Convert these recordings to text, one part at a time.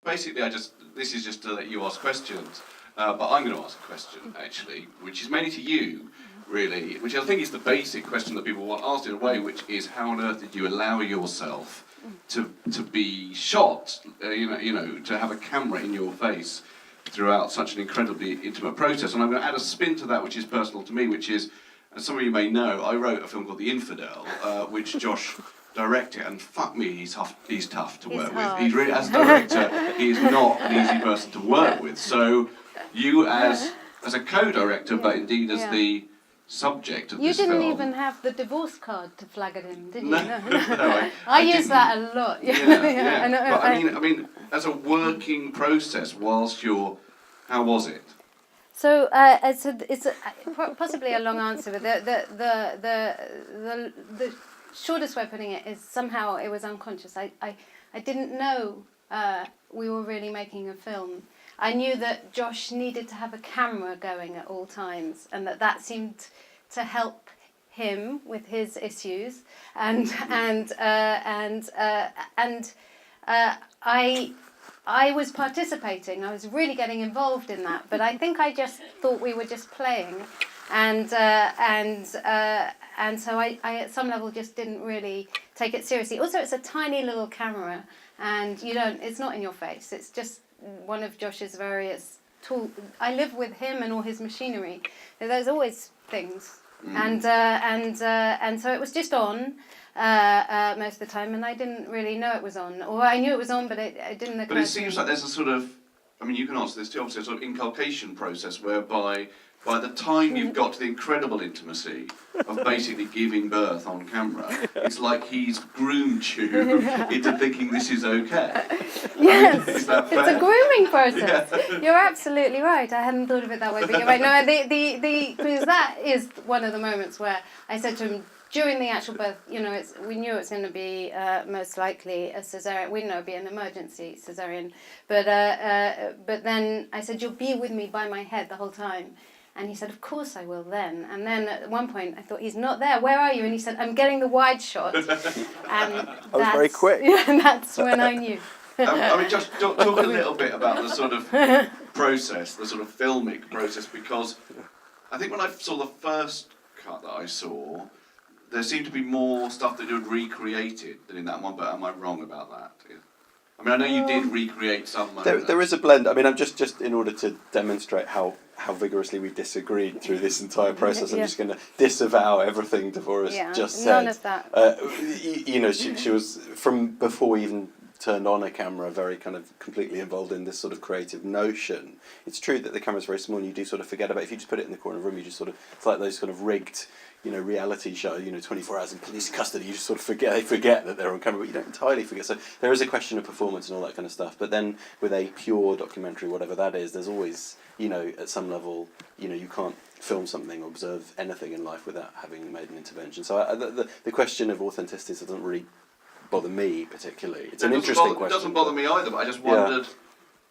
basically, this is just to let you ask questions, but I'm going to ask a question, actually, which is mainly to you, really, which I think is the basic question that people want asked in a way, which is how on earth did you allow yourself to be shot, to have a camera in your face throughout such an incredibly intimate process? And I'm going to add a spin to that, which is personal to me, which is, as some of you may know, I wrote a film called The Infidel, which Josh directed, and fuck me, he's tough to work with. He's really, as a director, he is not an easy person to work with. So you, as a co-director, but indeed as the subject of this film. You didn't even have the divorce card to flag at him, did you? No, I use that a lot. Yeah. But I mean, as a working process, how was it? So it's possibly a long answer, but the shortest way of putting it is somehow it was unconscious. I didn't know we were really making a film. I knew that Josh needed to have a camera going at all times, and that seemed to help him with his issues, and I was participating. I was really getting involved in that, but I think I just thought we were just playing, and so I at some level just didn't really take it seriously. Also, it's a tiny little camera, and it's not in your face. It's just one of Josh's various tools. I live with him and all his machinery. There's always things, and so it was just on. Most of the time, and I didn't really know it was on, or I knew it was on, but it didn't occur. But it seems like there's a sort of, I mean, you can answer this too, obviously, a sort of inculcation process whereby by the time you've got to the incredible intimacy of basically giving birth on camera, it's like he's groomed you into thinking this is okay. Yes, I mean, is that fair? It's a grooming process. Yeah. You're absolutely right. I hadn't thought of it that way, but you're right. No, because that is one of the moments where I said to him, during the actual birth, we knew it was going to be most likely a cesarean. We didn't know it would be an emergency cesarean, but then I said, "You'll be with me by my head the whole time," and he said, "Of course I will." Then, and then at one point, I thought, "He's not there. Where are you?" And he said, "I'm getting the wide shot." And I was very quick. Yeah, that's when I knew. I mean, just talk a little bit about the sort of process, the sort of filmic process, because I think when I saw the first cut that I saw, there seemed to be more stuff that you had recreated than in that one, but am I wrong about that? I mean, I know you did recreate some moments. There is a blend. I mean, I'm just in order to demonstrate how vigorously we disagreed through this entire process, I'm just going to disavow everything Devorah's just said. None of that. She was, from before we even turned on a camera, very kind of completely involved in this sort of creative notion. It's true that the camera's very small and you do sort of forget about it. If you just put it in the corner of the room, you just sort of, it's like those kind of rigged, reality show, 24 hours in police custody, you just sort of forget that they're on camera, but you don't entirely forget. So there is a question of performance and all that kind of stuff. But then with a pure documentary, whatever that is, there's always, at some level, you can't film something or observe anything in life without having made an intervention. So the question of authenticity doesn't really bother me particularly. It's an interesting question. It doesn't bother me either, but I just wondered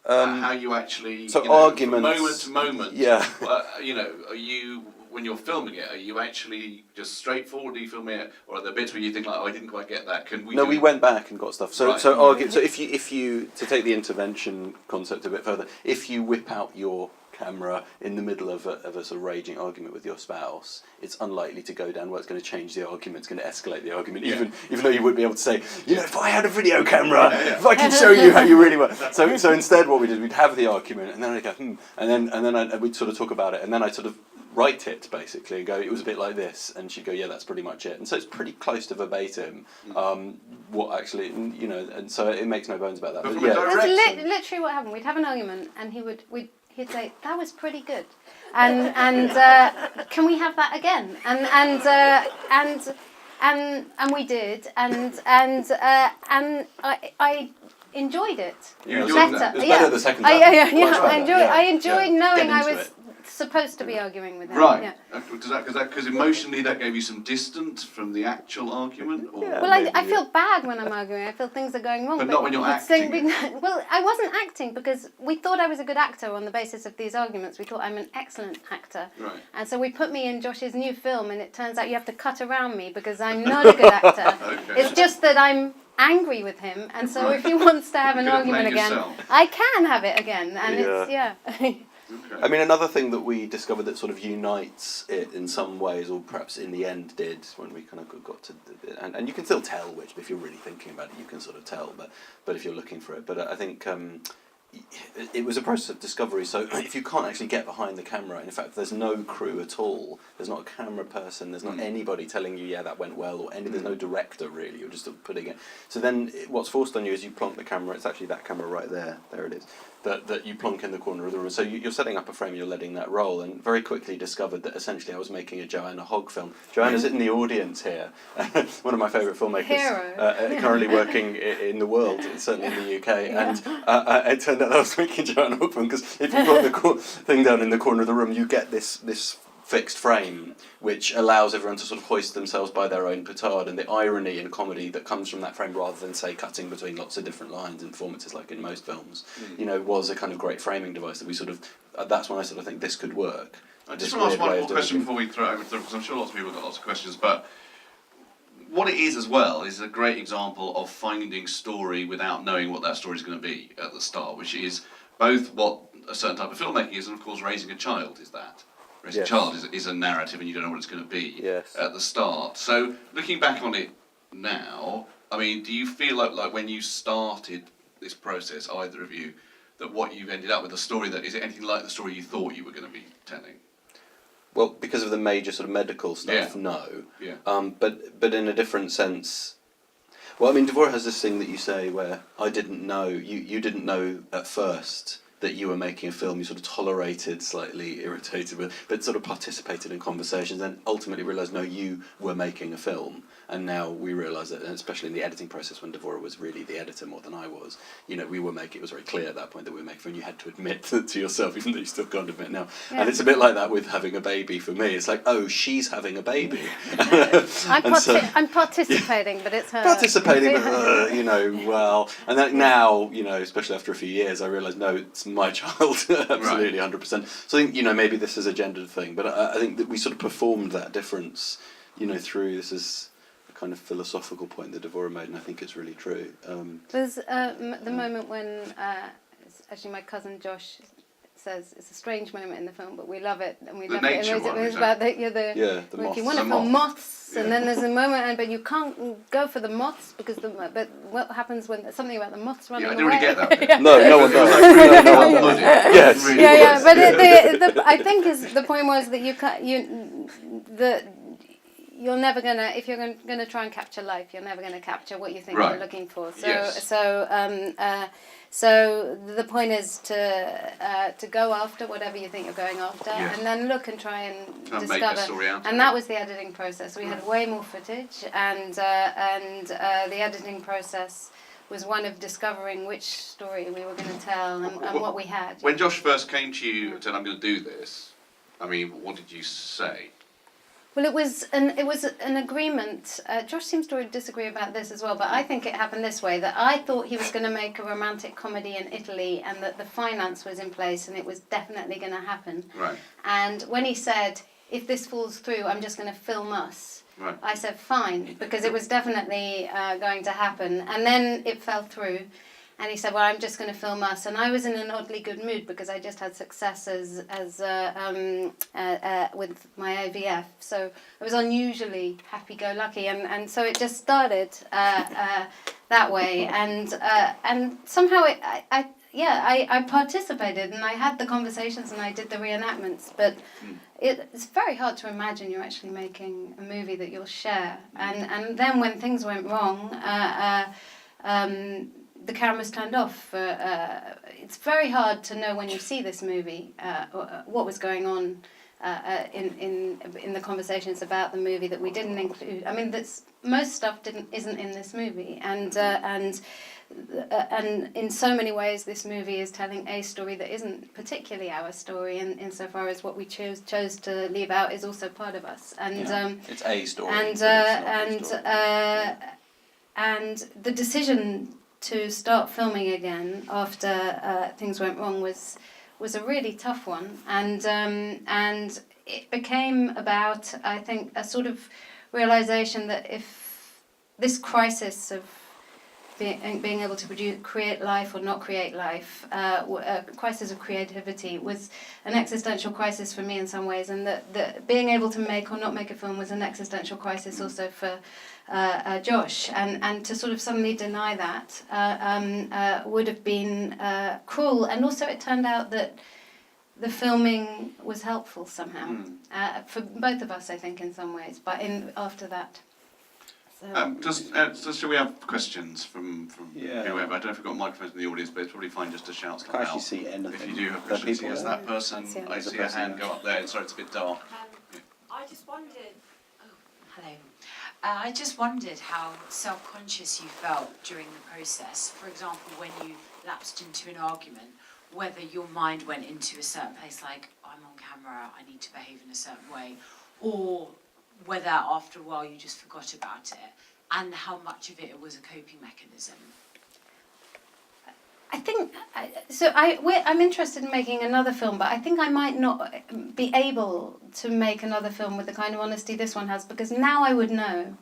how you actually, arguments, from moment to moment, are you, when you're filming it, are you actually just straightforwardly filming it, or are there bits where you think like, I didn't quite get that? We went back and got stuff. So right. So if you to take the intervention concept a bit further, if you whip out your camera in the middle of a sort of raging argument with your spouse, it's unlikely to go down well. It's going to change the argument, it's going to escalate the argument, even though you would be able to say, if I had a video camera, if I could show you how you really were. So instead what we did, we'd have the argument, and then I'd go, and then we'd sort of talk about it, and then I'd sort of write it basically and go, it was a bit like this, and she'd go, yeah, that's pretty much it. And so it's pretty close to verbatim what actually, and so it makes no bones about that. But yeah. That's literally what happened. We'd have an argument, and he'd say, that was pretty good, and can we have that again? And we did, and I enjoyed it. You enjoyed better. that? It was better the second time. I enjoyed knowing I was supposed to be arguing with him. Right. Yeah. Because emotionally that gave you some distance from the actual argument? Or Well, I feel bad when I'm arguing. I feel things are going wrong. But not when you're acting. Well, I wasn't acting because we thought I was a good actor on the basis of these arguments. We thought I'm an excellent actor. Right. And so we put me in Josh's new film, and it turns out you have to cut around me because I'm not a good actor. Okay. It's just that I'm angry with him, and so if he wants to have an Could have argument blamed again, yourself. I can have it again, and it's Okay. I mean, another thing that we discovered that sort of unites it in some ways, or perhaps in the end did, when we kind of got to, and you can still tell which, if you're really thinking about it, you can sort of tell, but if you're looking for it. But I think it was a process of discovery, so if you can't actually get behind the camera, in fact, there's no crew at all, there's not a camera person, there's not anybody telling you, yeah, that went well, or there's no director really, you're just sort of putting it. So then what's forced on you is you plonk the camera, it's actually that camera right there it is, that you plonk in the corner of the room. So you're setting up a frame, you're letting that roll, and very quickly discovered that essentially I was making a Joanna Hogg film. Joanna's in the audience here, one of my favourite filmmakers, currently working in the world, certainly in the UK, and it turned out that I was making Joanna Hogg film, because if you put the thing down in the corner of the room, you get this fixed frame, which allows everyone to sort of hoist themselves by their own petard, and the irony and comedy that comes from that frame, rather than, say, cutting between lots of different lines and performances like in most films, was a kind of great framing device that we sort of, that's when I sort of think this could work. I just want to ask one more question before we throw it over, because I'm sure lots of people have got lots of questions, but what it is as well is a great example of finding story without knowing what that story is going to be at the start, which is both what a certain type of filmmaking is, and of course raising a child is that. Raising a child is a narrative, and you don't know what it's going to be at the start. So looking back on it now, I mean, do you feel like when you started this process, either of you, that what you've ended up with, a story that, is it anything like the story you thought you were going to be telling? Well, because of the major sort of medical stuff, no. Yeah. But in a different sense. Well, I mean, Devorah has this thing that you say where I didn't know, you didn't know at first that you were making a film, you sort of tolerated, slightly irritated with, but sort of participated in conversations, and ultimately realised, no, you were making a film. And now we realise that, and especially in the editing process, when Devorah was really the editor more than I was, we were making, it was very clear at that point that we were making a film. You had to admit to yourself, even though you still can't admit now. Yeah. And it's a bit like that with having a baby for me. It's like, oh, she's having a baby. I'm participating, but it's her. Participating, but, well, and then now, especially after a few years, I realise, no, it's my child, absolutely, 100%. So I think, maybe this is a gendered thing, but I think that we sort of performed that difference, through, this is kind of philosophical point that Devorah made, and I think it's really true. There's the moment when actually my cousin Josh says it's a strange moment in the film, but we love it, and we love it. It's about the moths. You want to film moths, and then there's a moment, but you can't go for the moths because but what happens when something about the moths running away? I didn't really get that. No one does. No one would. Yes. Really But I think the point was that you're never gonna, if you're gonna try and capture life, you're never gonna capture what you think you're looking for. So the point is to go after whatever you think you're going after, and then look and try and discover. Make a story out and that was the editing process. We had way more footage, and the editing process was one of discovering which story we were going to tell and what we had. When Josh first came to you and said, "I'm going to do this," I mean, what did you say? Well, it was an agreement. Josh seems to disagree about this as well, but I think it happened this way, that I thought he was going to make a romantic comedy in Italy, and that the finance was in place and it was definitely going to happen. Right. And when he said, if this falls through, I'm just going to film us, I said, fine, because it was definitely going to happen. And then it fell through. And he said, well, I'm just going to film us. And I was in an oddly good mood because I just had success with my IVF. So I was unusually happy-go-lucky. And so it just started that way. And somehow I participated, and I had the conversations and I did the reenactments. But it's very hard to imagine you're actually making a movie that you'll share. And then when things went wrong, the camera's turned off. It's very hard to know when you see this movie what was going on in the conversations about the movie that we didn't include. I mean, most stuff isn't in this movie, and in so many ways, this movie is telling a story that isn't particularly our story, and insofar as what we chose to leave out is also part of us. And it's a story. And the decision to start filming again after things went wrong was a really tough one, and it became about, I think, a sort of realization that if this crisis of being able to create life or not create life, a crisis of creativity was an existential crisis for me in some ways, and that being able to make or not make a film was an existential crisis also for Josh, and to sort of suddenly deny that would have been cruel. And also it turned out that the filming was helpful somehow for both of us, I think, in some ways. But after that, so shall we have questions from Yeah. whoever? I don't know if we've got microphones in the audience, but it's probably fine just to shout I stuff can't out. actually see anything. If you do have Are questions, people yes, there? that person. Yeah. I There's a see a person hand there. go up there. Sorry, it's a bit dark. I just wondered. Oh, hello. I just wondered how self-conscious you felt during the process. For example, when you lapsed into an argument, whether your mind went into a certain place, like I'm on camera, I need to behave in a certain way, or whether after a while you just forgot about it, and how much of it was a coping mechanism. I think so. I'm interested in making another film, but I think I might not be able to make another film with the kind of honesty this one has, because now I would know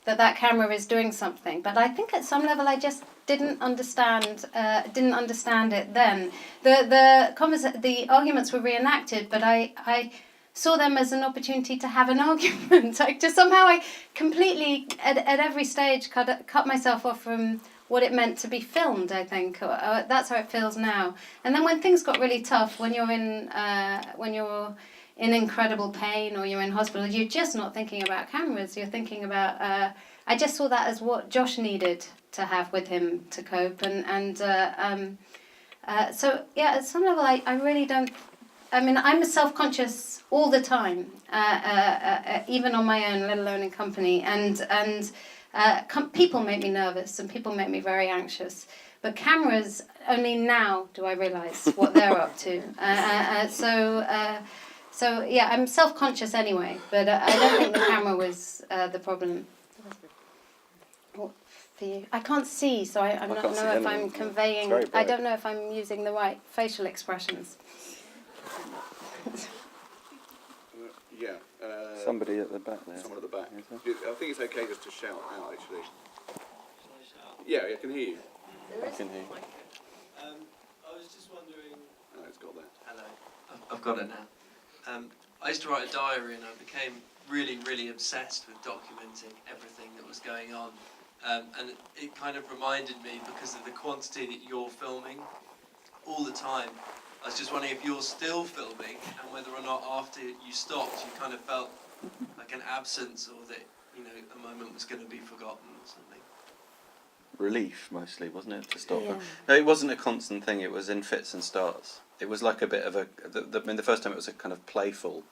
that camera is doing something. But I think at some level I just didn't understand it then. The arguments were reenacted, but I saw them as an opportunity to have an argument. I completely at every stage cut myself off from what it meant to be filmed, I think. That's how it feels now. And then when things got really tough, when you're in incredible pain or you're in hospital, you're just not thinking about cameras. You're thinking about... I just saw that as what Josh needed to have with him to cope. So, yeah, at some level, I really don't... I mean, I'm self-conscious all the time, even on my own, let alone in company. And people make me nervous and people make me very anxious. But cameras, only now do I realise what they're up to. So yeah, I'm self-conscious anyway, but I don't think the camera was the problem. What for you? I can't see, so I don't know if I'm conveying... I don't know if I'm using the right facial expressions. Yeah. Somebody at the back there. Someone at the back. I think it's okay just to shout out, actually. Yeah, I can hear you. I can hear you. I was just wondering... Oh, it's got that. Hello. I've got it now. I used to write a diary and I became really, really obsessed with documenting everything that was going on. And it kind of reminded me, because of the quantity that you're filming all the time, I was just wondering if you're still filming and whether or not after you stopped you kind of felt like an absence, or that, you know, a moment was going to be forgotten or something. Relief, mostly, wasn't it, to stop? Yeah. No, it wasn't a constant thing. It was in fits and starts. It was like a bit of a... the first time it was a kind of playful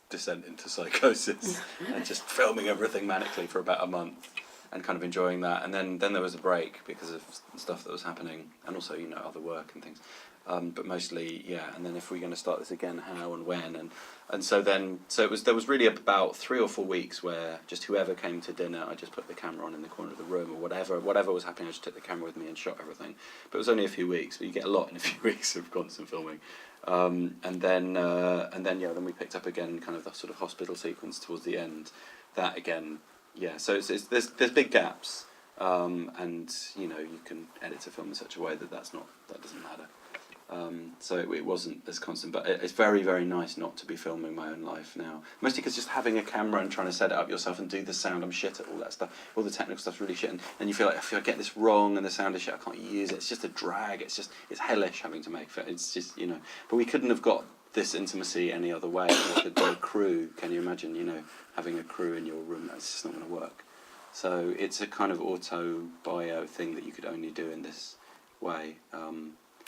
descent into psychosis and just filming everything manically for about a month and kind of enjoying that. And then there was a break because of stuff that was happening, and also, you know, other work and things. But mostly, yeah. And then if we're going to start this again, how and when, and so there was really about 3 or 4 weeks where just whoever came to dinner, I just put the camera on in the corner of the room, or whatever was happening, I just took the camera with me and shot everything. But it was only a few weeks, but you get a lot in a few weeks of constant filming. And then we picked up again, kind of the sort of hospital sequence towards the end. That again, yeah. So there's big gaps, and you know, you can edit a film in such a way that that doesn't matter. So it wasn't as constant, but it's very, very nice not to be filming my own life now. Mostly because just having a camera and trying to set it up yourself and do the sound, I'm shit at all that stuff. All the technical stuff's really shit, and you feel like, if I get this wrong and the sound is shit, I can't use it. It's just a drag. It's hellish having to make it. It's just, you know. But we couldn't have got this intimacy any other way. Like the crew, can you imagine, you know, having a crew in your room? That's just not going to work. So it's a kind of auto-bio thing that you could only do in this way.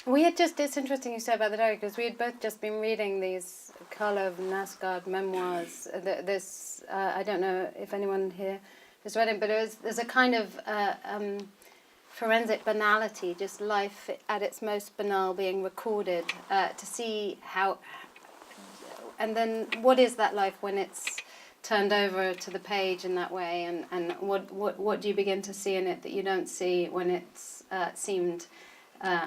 It's interesting you said about the diary, because we had both just been reading these Karlov Nasgard memoirs. I don't know if anyone here has read it, but there's a kind of forensic banality, just life at its most banal being recorded, to see how, and then what is that life when it's turned over to the page in that way, and what do you begin to see in it that you don't see when it's seemed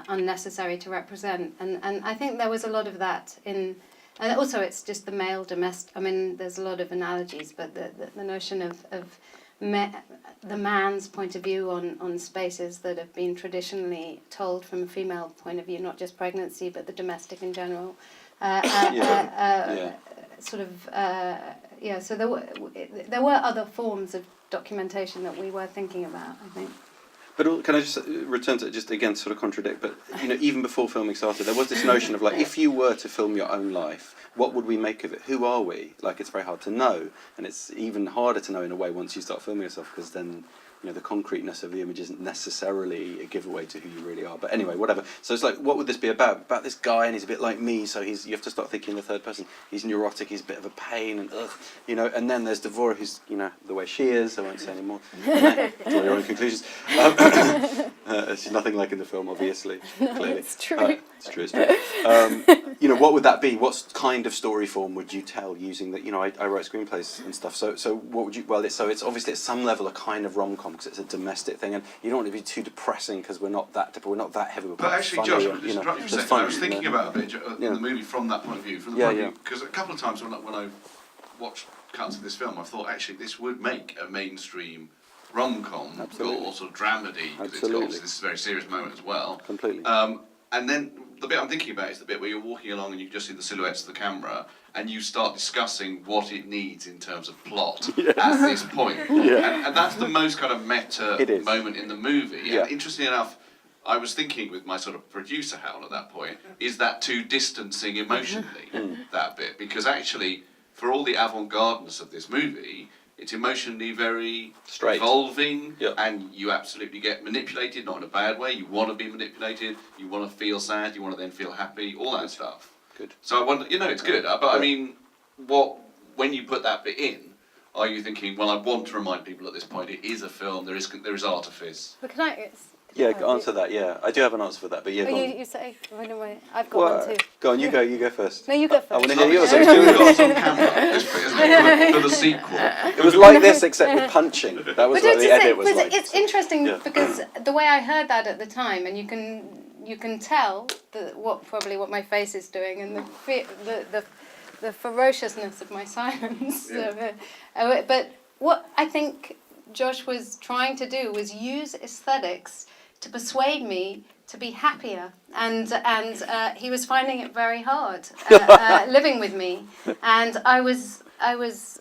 unnecessary to represent, and I think there was a lot of that in And also, it's just the male domestic. I mean, there's a lot of analogies, but the notion of the man's point of view on spaces that have been traditionally told from a female point of view, not just pregnancy, but the domestic in general. Sort of, so there were other forms of documentation that we were thinking about, I think. But can I just return to just again sort of contradict? But even before filming started, there was this notion of like, if you were to film your own life, what would we make of it? Who are we? Like, it's very hard to know, and it's even harder to know in a way once you start filming yourself, because then the concreteness of the image isn't necessarily a giveaway to who you really are. But anyway, whatever. So it's like, what would this be about? About this guy, and he's a bit like me, so you have to start thinking in the third person. He's neurotic, he's a bit of a pain, and and then there's Devorah, who's, the way she is. I won't say any more. Draw your own conclusions. She's nothing like in the film, obviously. Clearly. It's true. It's true, it's true. What would that be? What kind of story form would you tell using that? I write screenplays and stuff. So what would you? Well, it's obviously at some level a kind of rom-com, because it's a domestic thing, and you don't want to be too depressing because we're not that heavy. But actually, Josh, just interrupt you for a second. I was thinking about a bit in the movie from that point of view, because a couple of times when I watched cuts of this film, I thought actually this would make a mainstream rom-com or sort of dramedy, because it's got obviously this very serious moment as well. Completely. And then the bit I'm thinking about is the bit where you're walking along and you just see the silhouettes of the camera, and you start discussing what it needs in terms of plot at this point. And that's the most kind of meta moment in the movie. Yeah. And interestingly enough, I was thinking with my sort of producer hat on at that point, is that too distancing emotionally, that bit? Because actually, for all the avant-gardeness of this movie, it's emotionally very straight, evolving, and you absolutely get manipulated, not in a bad way. You want to be manipulated, you want to feel sad, you want to then feel happy, all that stuff. Good. So I wonder, it's good, but I mean, when you put that bit in, are you thinking, well, I want to remind people at this point, it is a film, there is artifice. But can I... answer that. Yeah, I do have an answer for that, but go on. You say. I've got one too. Go on, you go first. No, you go first. I want to hear yours. It's got on camera, this bit, isn't it? For the sequel. It was like this, except with punching. That was what the edit was like. It's interesting because the way I heard that at the time, and you can tell what my face is doing, and the ferociousness of my silence. But what I think Josh was trying to do was use aesthetics to persuade me to be happier, and he was finding it very hard living with me, and I was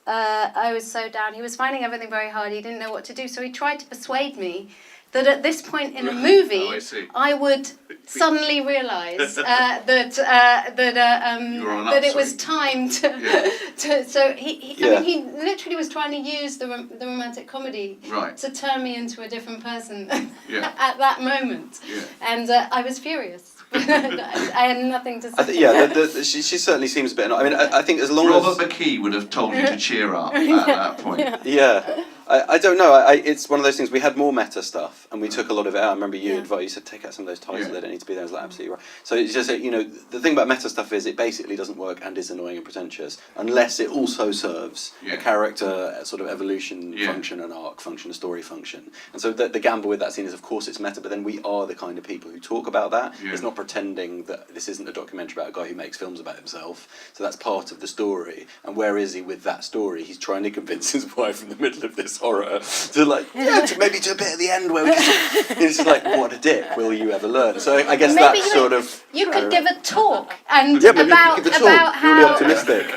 so down. He was finding everything very hard. He didn't know what to do, so he tried to persuade me that at this point in the movie, I would suddenly realise that it was time to. So he literally was trying to use the romantic comedy to turn me into a different person at that moment, and I was furious. I had nothing to say. She certainly seems a bit. I mean, I think as long Robert McKee would have told you to cheer up at that point. I don't know. It's one of those things. We had more meta stuff, and we took a lot of it out. I remember you said take out some of those titles. They don't need to be there. I was like, absolutely right. So it's just the thing about meta stuff is it basically doesn't work and is annoying and pretentious unless it also serves a character sort of evolution function, an arc function, a story function. And so the gamble with that scene is, of course, it's meta, but then we are the kind of people who talk about that. It's not pretending that this isn't a documentary about a guy who makes films about himself. So that's part of the story. And where is he with that story? He's trying to convince his wife in the middle of this horror to maybe to a bit at the end where we it's just like, what a dick, will you ever learn? So I guess maybe that's sort of... You could give a talk and about how... Really optimistic.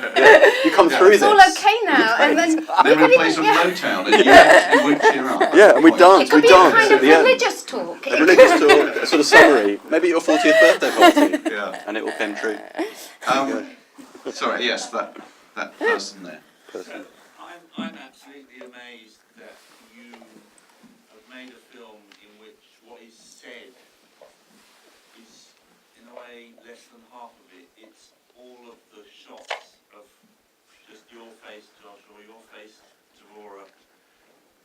You come through it's this. all okay now. And then we play some Motown and you actually would cheer up. Yeah, and we dance. It could be a kind of religious talk. A religious talk, a sort of summary. Maybe your 40th birthday party. And it all came true. Sorry, yes, that person there. I'm absolutely amazed that you have made a film in which what is said is, in a way, less than half of it. It's all of the shots of just your face, Josh, or your face, Devorah,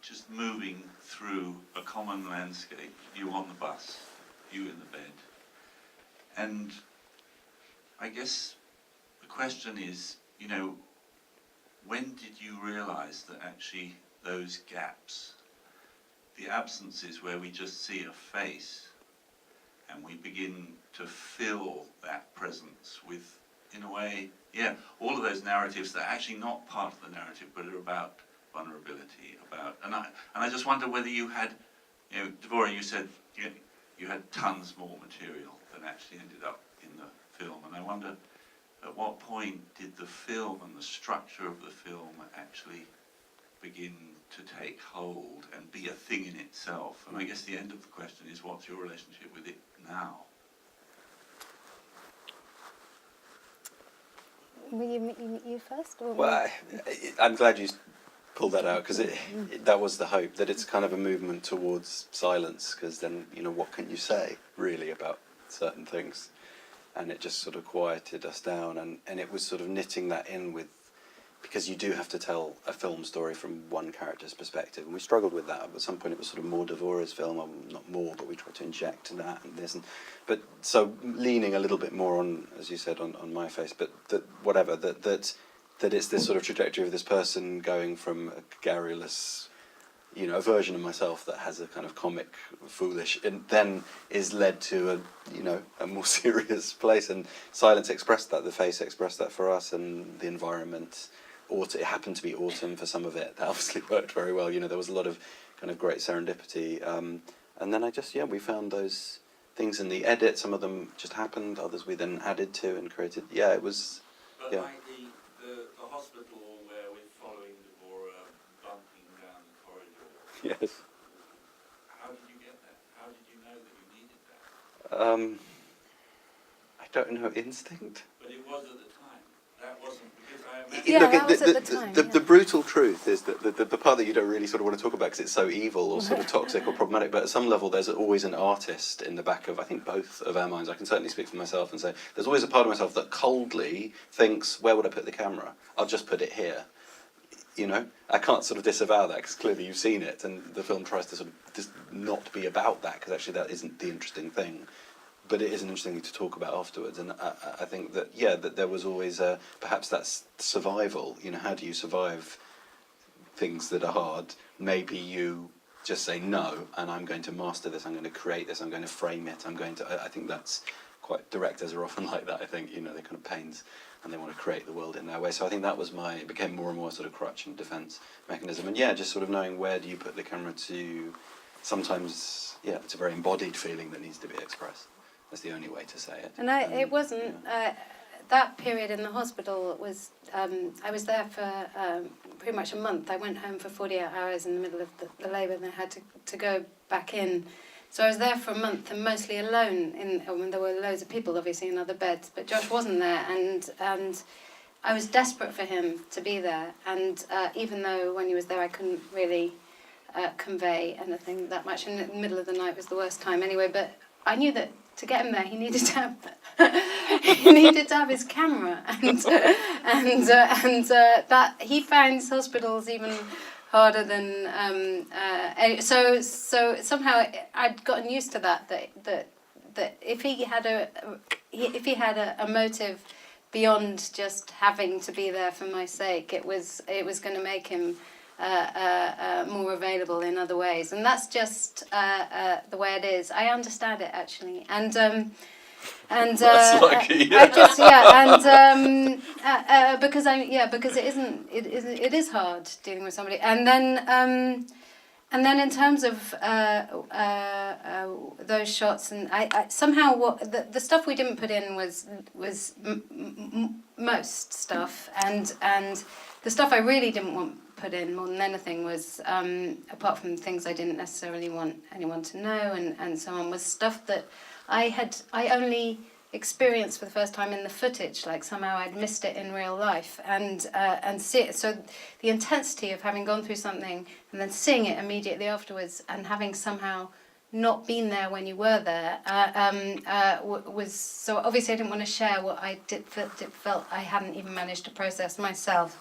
just moving through a common landscape. You on the bus, you in the bed. And I guess the question is, when did you realise that actually those gaps, the absences where we just see a face and we begin to fill that presence with in a way, all of those narratives that are actually not part of the narrative, but are about vulnerability, and I just wonder whether you had, Devorah, you said you had tons more material than actually ended up in the film, and I wonder at what point did the film and the structure of the film actually begin to take hold and be a thing in itself? And I guess the end of the question is, what's your relationship with it now? Will you first? Or Well, I'm glad you pulled that out, because that was the hope, that it's kind of a movement towards silence, because then, what can you say really about certain things? And it just sort of quieted us down, and it was sort of knitting that in with, because you do have to tell a film story from one character's perspective, and we struggled with that. At some point it was sort of more Devorah's film, not more, but we tried to inject that and this, but so leaning a little bit more on, as you said, on my face, but that it's this sort of trajectory of this person going from a garrulous, a version of myself that has a kind of comic, foolish, and then is led to a more serious place. And silence expressed that, the face expressed that for us, and the environment. It happened to be autumn for some of it. That obviously worked very well. There was a lot of kind of great serendipity. And then we found those things in the edit. Some of them just happened. Others we then added to and created. Yeah, it was. But like the hospital where we're following Devorah bumping down the corridor. Yes. How did you get that? How did you know that you needed that? I don't know, instinct. But it was at the time. That wasn't, because I imagine... Yeah, Look, that was at the time, the brutal truth is that the part that you don't really sort of want to talk about because it's so evil or sort of toxic or problematic, but at some level there's always an artist in the back of, I think, both of our minds. I can certainly speak for myself and say there's always a part of myself that coldly thinks, where would I put the camera? I'll just put it here. I can't sort of disavow that, because clearly you've seen it, and the film tries to sort of just not be about that, because actually that isn't the interesting thing. But it is an interesting thing to talk about afterwards, and I think that that there was always perhaps that's survival. How do you survive things that are hard? Maybe you just say no, and I'm going to master this. I'm going to create this. I'm going to frame it. I think that's quite, directors are often like that. I think they're kind of pains, and they want to create the world in their way. So I think that was it became more and more sort of crutch and defense mechanism, and just sort of knowing where do you put the camera to. Sometimes it's a very embodied feeling that needs to be expressed. That's the only way to say it. And it wasn't that period in the hospital was. I was there for pretty much a month. I went home for 48 hours in the middle of the labour, and I had to go back in. So I was there for a month and mostly alone. There were loads of people, obviously, in other beds, but Josh wasn't there, and I was desperate for him to be there. And even though when he was there, I couldn't really convey anything that much. In the middle of the night was the worst time, anyway. But I knew that to get him there, he needed to have his camera, and that he finds hospitals even harder than so somehow I'd gotten used to that if he had a motive beyond just having to be there for my sake, it was going to make him more available in other ways, and that's just the way it is. I understand it actually, and That's lucky. I just because it is hard dealing with somebody, and then in terms of those shots, and I somehow the stuff we didn't put in was most stuff, and the stuff I really didn't want put in more than anything was, apart from things I didn't necessarily want anyone to know and so on, was stuff that I only experienced for the first time in the footage, like somehow I'd missed it in real life, and see it. So the intensity of having gone through something and then seeing it immediately afterwards and having somehow not been there when you were there was, so obviously I didn't want to share what I felt I hadn't even managed to process myself.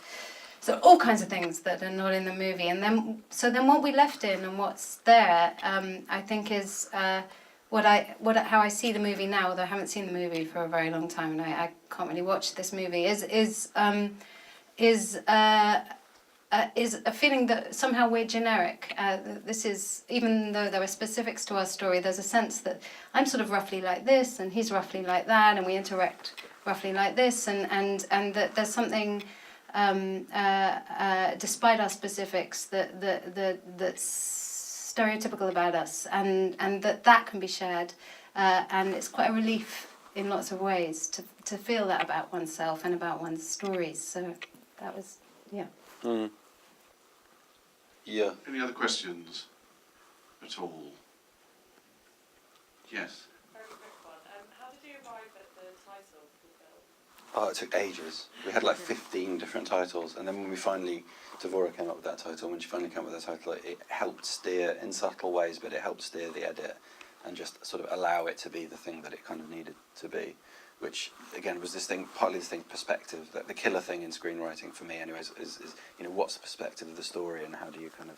So all kinds of things that are not in the movie, and then what we left in and what's there, I think is how I see the movie now. Although I haven't seen the movie for a very long time, and I can't really watch this movie. Is a feeling that somehow we're generic. This is, even though there are specifics to our story, there's a sense that I'm sort of roughly like this, and he's roughly like that, and we interact roughly like this, and that there's something, despite our specifics, that's stereotypical about us, and that can be shared, and it's quite a relief in lots of ways to feel that about oneself and about one's stories. So that was, yeah. Mm. Yeah. Any other questions at all? Yes. Very quick one. How did you arrive at the title for the film? Oh, it took ages. We had like 15 different titles, and then when we finally, Devorah came up with that title. When she finally came up with that title, it helped steer in subtle ways, but it helped steer the edit and just sort of allow it to be the thing that it kind of needed to be. Which again was this thing, partly this thing, perspective. That the killer thing in screenwriting for me, anyways, is what's the perspective of the story and how do you kind of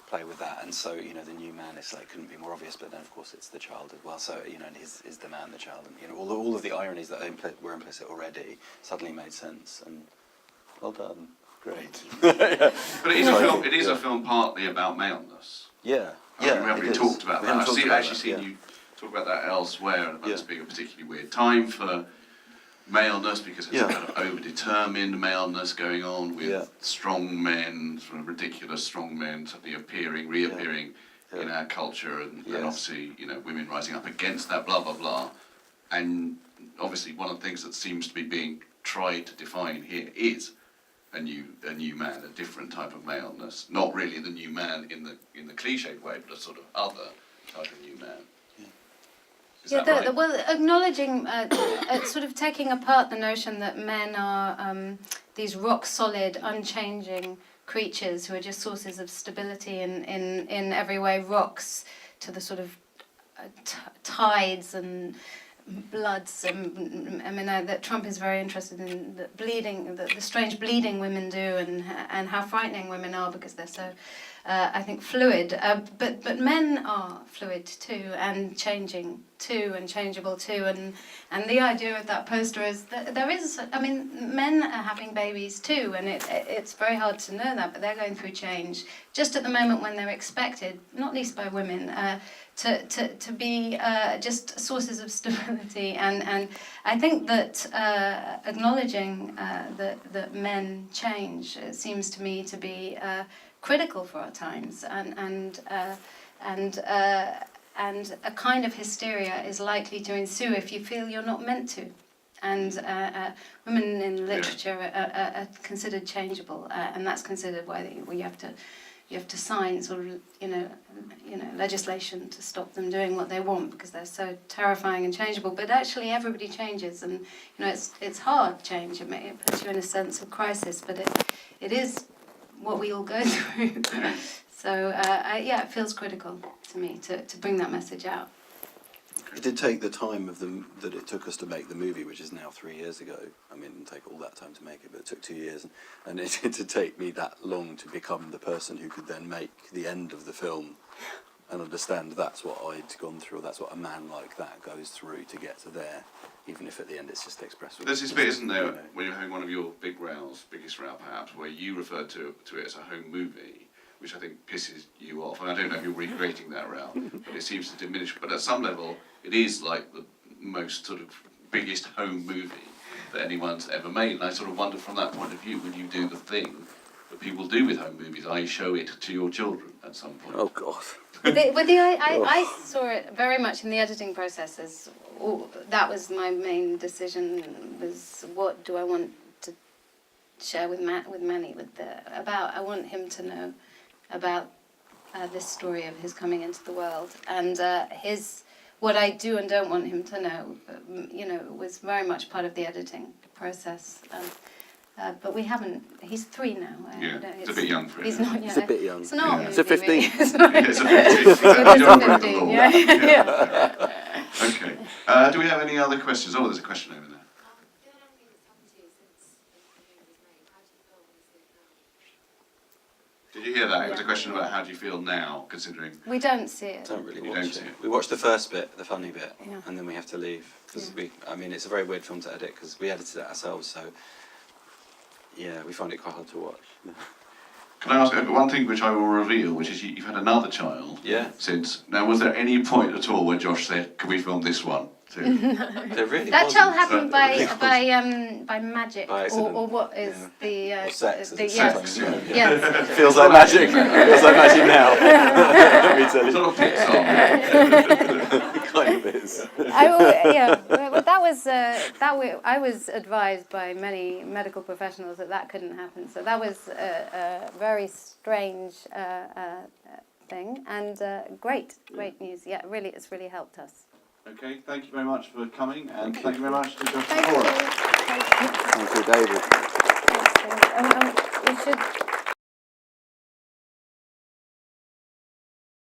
play with that? And so the new man, it's like couldn't be more obvious, but then of course it's the child as well. So and is the man the child, and all of the ironies that were implicit already suddenly made sense. And well done, great. But it is a film. It is a film partly about maleness. Yeah, We haven't really talked about We that. haven't talked I've about actually seen that, you talk about that elsewhere, and about this Yeah. being a particularly weird time for maleness because there's a kind of over-determined maleness going on with strong men, sort of ridiculous strong men suddenly reappearing in our culture, and obviously women rising up against that, blah blah blah. And obviously one of the things that seems to be being tried to define here is a new man, a different type of maleness, not really the new man in the cliched way, but a sort of other type of new man. Is that right? Well, acknowledging, sort of taking apart the notion that men are these rock solid, unchanging creatures who are just sources of stability in every way, rocks to the sort of tides and bloods. That Trump is very interested in the bleeding, the strange bleeding women do, and how frightening women are because they're so, I think, fluid. But men are fluid too, and changing too, and changeable too. And the idea of that poster is that there is, men are having babies too, and it's very hard to know that, but they're going through change just at the moment when they're expected, not least by women, to be just sources of stability. And I think that acknowledging that men change seems to me to be critical for our times, and a kind of hysteria is likely to ensue if you feel you're not meant to. And women in literature are considered changeable, and that's considered why you have to sign sort of legislation to stop them doing what they want because they're so terrifying and changeable. But actually, everybody changes, and it's hard change. It puts you in a sense of crisis, but it is what we all go through. So it feels critical to me to bring that message out. It did take the time that it took us to make the movie, which is now 3 years ago. I mean, it didn't take all that time to make it, but it took 2 years. And it did take me that long to become the person who could then make the end of the film and understand that's what I'd gone through, or that's what a man like that goes through to get to there, even if at the end it's just expressed. There's this bit, isn't there, when you're having one of your biggest row perhaps, where you refer to it as a home movie, which I think pisses you off. And I don't know if you're recreating that row, but it seems to diminish. But at some level, it is like the most sort of biggest home movie that anyone's ever made. And I sort of wonder from that point of view, will you do the thing that people do with home movies, i.e. show it to your children at some point? Oh, God. I saw it very much in the editing process as that was my main decision, was what do I want to share with Manny, I want him to know about this story of his coming into the world, and what I do and don't want him to know, was very much part of the editing process. But we haven't. He's 3 now. It's a bit young for him. He's not. It's a bit young. It's not. It's a 15. It's not. It's a 15. It is a 15. Yeah. Okay. Do we have any other questions? Oh, there's a question over there. Did you hear that? It was a question about how do you feel now, considering... We don't see it. Don't really You watch don't it. see it. We watch the first bit, the funny bit, Yeah. and then we have to leave. Because it's a very weird film to edit because we edited it ourselves, so yeah, we find it quite hard to watch. Can I ask one thing which I will reveal, which is you've had another child Yeah. since. Now, was there any point at all where Josh said, can we film this one? to. There really That shall wasn't. happen by magic, By accident. or what is the Or sex. the as yeah. it's sometimes, Yes. Feels like magic. Feels like magic now. Let me tell you. Sort of Pixar. Kind of is. Well, that was I was advised by many medical professionals that couldn't happen. So that was a very strange thing, and great news. Yeah, really, it's really helped us. Okay, thank you very much for coming, and thank you very much to Josh Thank Devorah. you.